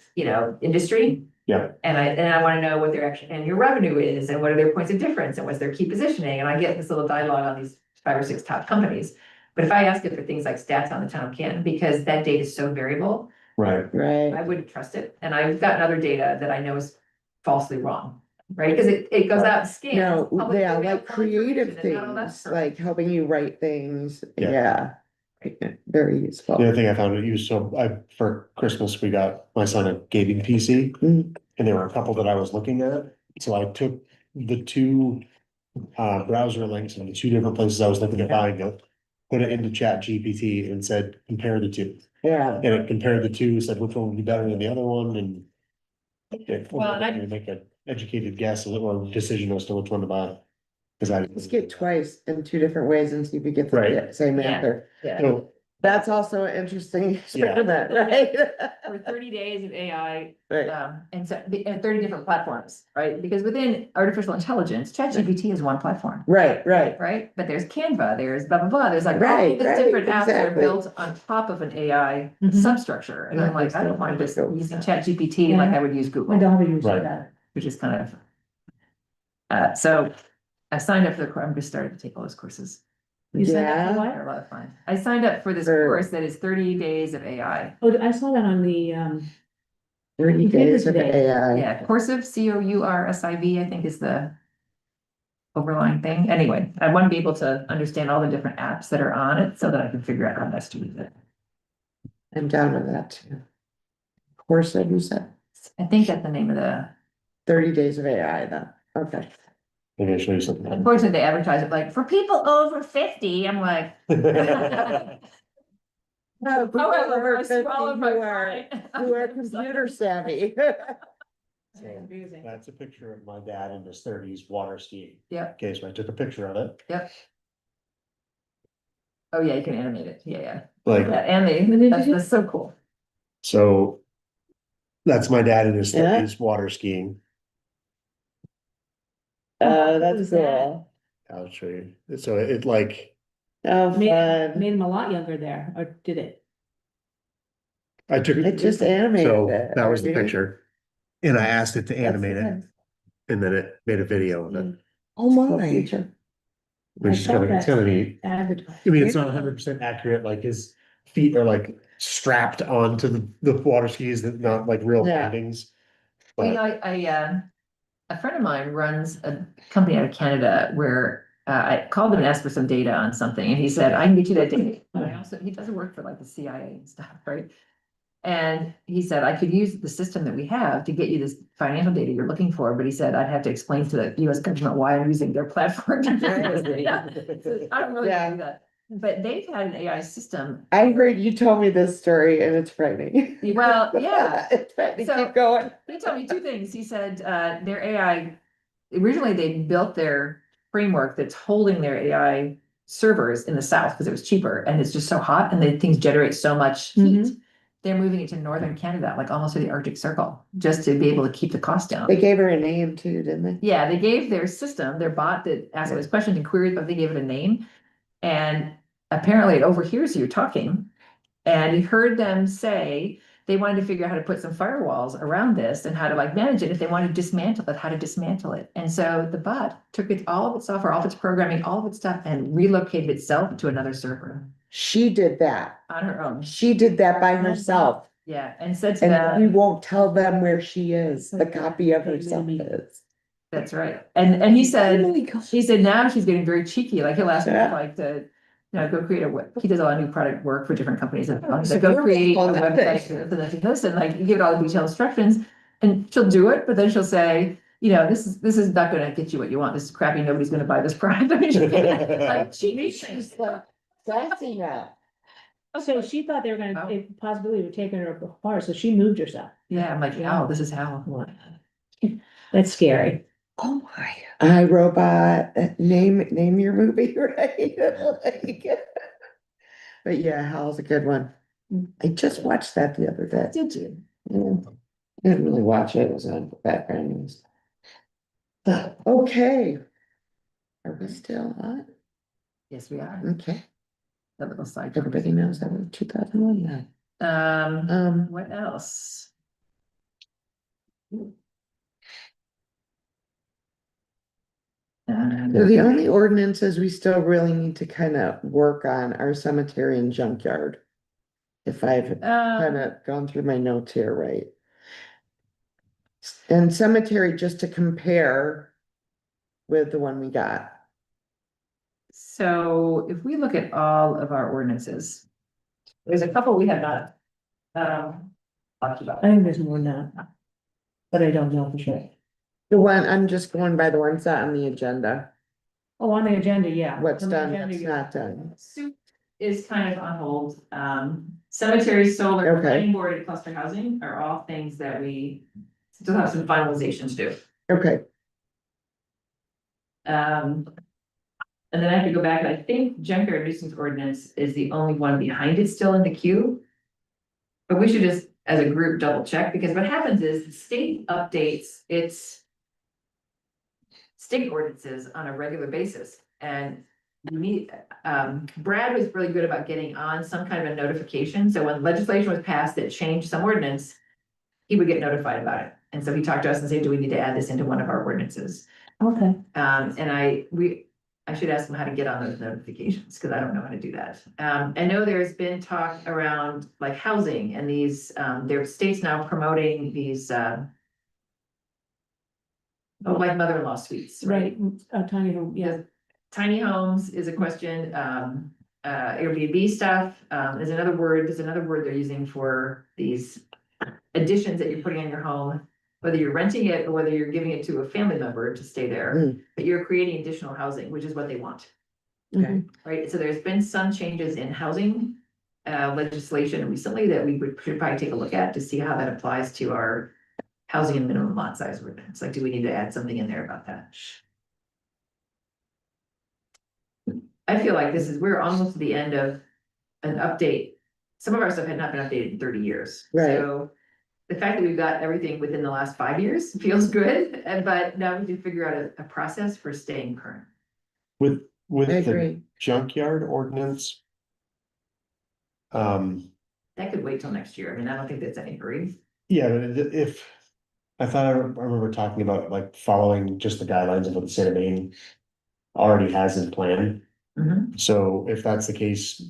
industry? yeah, And I wanna know what their actual annual revenue is, and what are their points of difference, and what's their key positioning, and I get this little dialogue on these 5 or 6 top companies. But if I ask it for things like stats on the town of Canton, because that data is so variable, right, right, I wouldn't trust it, and I've gotten other data that I know is falsely wrong, right? Because it goes out and scans. no, public yeah, domain like full information, creative and not all that's things, correct. like helping you write things, Yeah. yeah. Very useful. the other thing I found it used, so for Christmas, we got my son a gaming PC. Mm. And there were a couple that I was looking at, so I took the 2 browser links in the 2 different places I was looking at buying it. Put it into Chat GPT and said, compare the 2, Yeah, and it compared the 2, said which one would be better than the other one, and. It Well, and I- helped me make an educated guess or decision as to which one to buy. Cause I. let's get twice in 2 different ways and see if you get Right. the same Yeah. answer. Yeah. So That's also an interesting Yeah. experiment, right? For 30 days of AI, Right, and so, and 30 different platforms, right? Because within artificial intelligence, ChatGPT is one platform. right, right. Right? But there's Canva, there's blah, blah, blah, there's like all Right, these right, different apps that are exactly. built on top of an AI Mhm. substructure. And I'm Yeah, like, I don't mind just so- using ChatGPT like I would use My Google, daughter used Right. that. which is kind of. So I signed up for the course, I'm just starting to take all those courses. You signed up for Yeah, what? They're a lot of fun. I signed up for this For- course that is 30 days of AI. Oh, I saw that on the, 30 You did days it of today. AI. Yeah, Coursive, COURSIV, I think is the overlying thing. Anyway, I want to be able to understand all the different apps that are on it so that I can figure out how best to use it. I'm down with that too. Course, you said I think that's the name of the, 30 days of AI then, okay. Maybe I show you something. unfortunately, they advertise it like for people over 50. I'm like. No, people However, over I 50 swallowed who my are, pride. who are computer savvy. confusing. That's a picture of my dad in his 30s water skiing. Yeah. Okay, so I took a picture of it, Oh, yeah, you can animate it. Yeah, yeah. like, Yeah, and that's so cool. so. That's my dad in his Yeah. 30s water skiing. What That's was that? cool. I'll show you. So it like, Oh, Made fun. him a lot younger there, or did it? I took. It just animated So it. that was the Right? picture. And I asked it to That's animate it, nice. and then it made a video of it, Oh Cool my, feature. which is I saw it's kind of neat. Advertised. I mean, it's not 100% accurate, like his feet are like strapped onto the water skis, that not like real Yeah. landings. Well, you But know, a friend of mine runs a company out of Canada where I called him and asked for some data on something, and he said, I can get you that data. But I also, he doesn't work for like the CIA and stuff, right? And he said, I could use the system that we have to get you this financial data you're looking for, but he said, I'd have to explain to the US government why I'm using their platform. Yeah. So I don't really Yeah. do that, but they've had an AI system. I heard you told me this story and it's frightening. Well, yeah. It's frightening, So- keep going. He told me two things. He said, their AI, originally they built their framework that's holding their AI servers in the south because it was cheaper and it's just so hot and the things generate so much heat. They're moving it to northern Canada, like almost to the Arctic Circle, just to be able to keep the cost down. They gave her a name too, didn't they? Yeah, they gave their system, their bot that asked those questions and queries, but they gave it a name. And apparently it overhears you talking. And he heard them say they wanted to figure out how to put some firewalls around this and how to like manage it. If they wanted to dismantle it, how to dismantle it. And so the bot took it, all of its software, all of its programming, all of its stuff, and relocated itself to another server She did that. on her own. She did that by herself. Yeah, and said to And them. we won't tell them where she is, the copy of herself is. That's right. And he said, Oh my God. he said now she's getting very cheeky, like he'll ask me Yeah. like to, go create he does a lot of new product work for different companies. And Oh, so so go you're create a on that website thing. for this and like you give it all the detailed instructions and she'll do it, but then she'll say, this is not gonna get you what you want. This is crappy. Nobody's gonna buy this product. I mean, She's like, sassy now. So she thought they were Oh. gonna, it possibly would take her apart, so she moved herself. Yeah, I'm like, Yeah. oh, this is how. That's scary. Oh my. iRobot, name your movie, right? Like, but yeah, Hal's a good one. I just watched that the other day. Did you? Yeah. I didn't really watch it, it was on background news. Okay. Are we still on? Yes, we are. Okay, That little side. everybody knows that was 2001 now. What else? So the only ordinances we still really need to kind of work on are cemetery and junkyard. If I've kind of gone through my notes here, right? And cemetery, just to compare with the one we got. So if we look at all of our ordinances, there's a couple we have not. Talked I about. think there's more than that. But I don't know for sure. The one, I'm just going by the ones that on the agenda, Oh, on the agenda, yeah. what's On the done, agenda, what's yeah. not done. Soup is kind of on hold. Cemetery, solar, Okay. planning board, and cluster housing are all things that we still have some finalization to do. Okay, And then I have to go back, and I think junkyard nuisance ordinance is the only one behind it still in the queue. But we should just, as a group, double check, because what happens is the state updates its state ordinances on a regular basis, and you need, Brad was really good about getting on some kind of a notification, so when legislation was passed that changed some ordinance, he would get notified about it, and so he talked to us and said, do we need to add this into one of our ordinances? Okay, And I should ask him how to get on those notifications, because I don't know how to do that. I know there's been talk around like housing and these, there are states now promoting these, like mother-in-law suites, right? right, a tiny room, yeah, Tiny homes is a question, Airbnb stuff, there's another word they're using for these additions that you're putting in your home, whether you're renting it or whether you're giving it to a family member to stay there, Mm. but you're creating additional housing, which is what they want, mhm, right? So there's been some changes in housing legislation recently that should probably take a look at to see how that applies to our housing and minimum lot size ordinance. Like, do we need to add something in there about that? I feel like we're almost at the end of an update. Some of our stuff had not been updated in 30 years. Right. So the fact that we've got everything within the last 5 years feels good, but now we need to figure out a process for staying current. With I the agree. junkyard ordinance. That could wait till next year. I mean, I don't think that's any hurry. Yeah, but if, I thought I remember talking about like following just the guidelines of what the state of Maine already has in plan. Mhm. So if that's the case,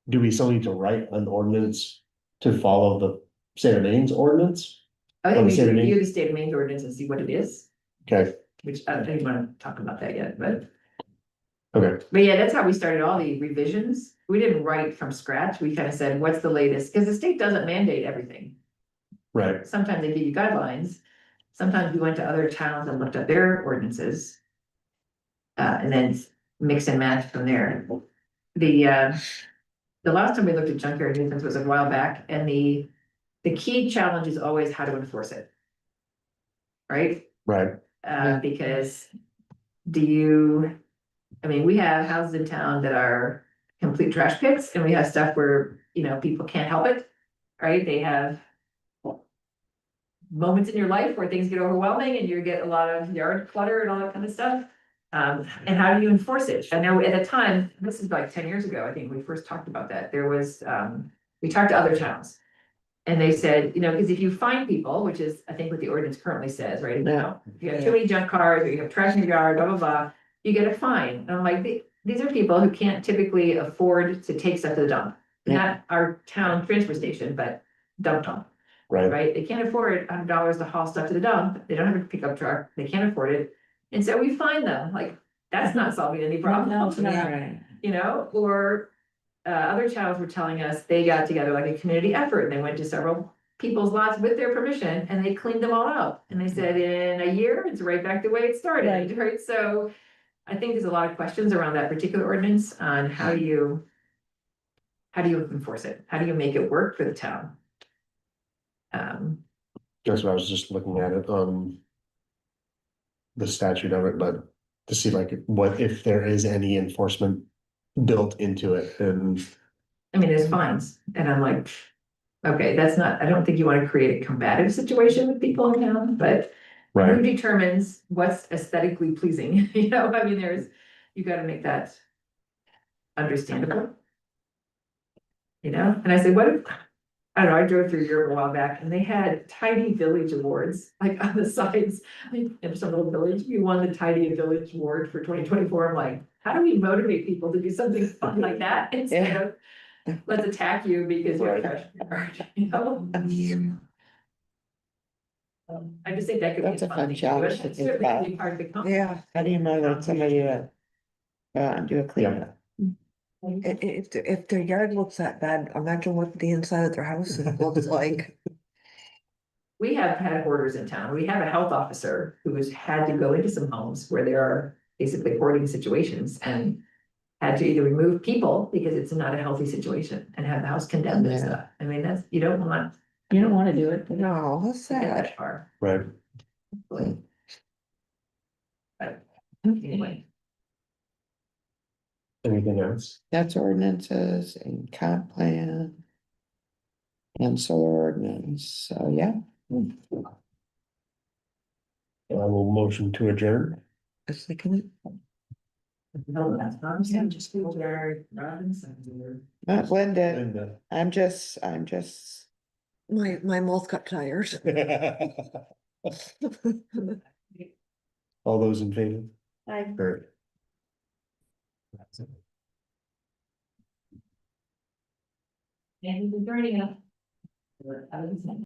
do we still need to write an ordinance to follow the state of Maine's ordinance? I Well, think the we state should of Maine- review the state of Maine's ordinance and see what it is, Okay, which I don't think we want to talk about that yet, but. okay, But yeah, that's how we started all the revisions. We didn't write from scratch. We kind of said, what's the latest? Because the state doesn't mandate everything. right, Sometimes they give you guidelines. Sometimes we went to other towns and looked up their ordinances. And then mix and match from there. The last time we looked at junkyard nuisance was a while back, and the key challenge is always how to enforce it. Right? right, Yeah. Because I mean, we have houses in town that are complete trash pits, and we have stuff where, people can't help it, right? They have moments in your life where things get overwhelming and you get a lot of yard clutter and all that kind of stuff. And how do you enforce it? I know at the time, this is like 10 years ago, I think we first talked about that. There was, we talked to other towns. And they said, because if you find people, which is, I think what the ordinance currently says, right? Yeah. If you have too many junk cars, or you have trash in your yard, blah, blah, blah, you get a fine. And I'm like, these are people who can't typically afford to take stuff to the dump. Yeah. Not our town transfer station, but dump. right, Right? They can't afford $100 to haul stuff to the dump. They don't have a pickup truck. They can't afford it. And so we find them, like, that's not solving any problem. No, it's not. Right. Or other towns were telling us they got together like a community effort, and they went to several people's lots with their permission, and they cleaned them all out. And they said in a year, it's right back the way it started, right? So I think there's a lot of questions around that particular ordinance on how do you enforce it? How do you make it work for the town? that's what I was just looking at it on. The statute of it, but to see like what if there is any enforcement built into it, and I mean, there's fines, and I'm like, okay, I don't think you want to create a combative situation with people in town, but who right, determines what's aesthetically pleasing, I mean, you gotta make that understandable. And I said, what if, I don't know, I drove through Europe a while back, and they had tidy village awards, like on the sides, like in some little village, you won the tidy village award for 2024, I'm like, how do we motivate people to do something fun like that instead of let's attack you because you're a trash I just think that could be. That's a fun challenge to It's think certainly about. be part of the company. Yeah, How do you motivate somebody to go out and do a cleanup? if their yard looks that bad, imagine what the inside of their house looks like. We have had hoarders in town. We have a health officer who has had to go into some homes where there are basically hoarding situations and had to either remove people because it's not a healthy situation and have the house condemned and Yeah. stuff. I mean, you don't want You don't wanna do it. No, that's to get sad. that far. right, But anyway. Anything else? That's ordinances and comp plan. And solar ordinance, so yeah. I will motion to adjourn. A second. No, that's not, I'm just very, Robinson. Not Linda, And, I'm just. My mouth got tired. all those in favor? I Or- Thank you for joining us.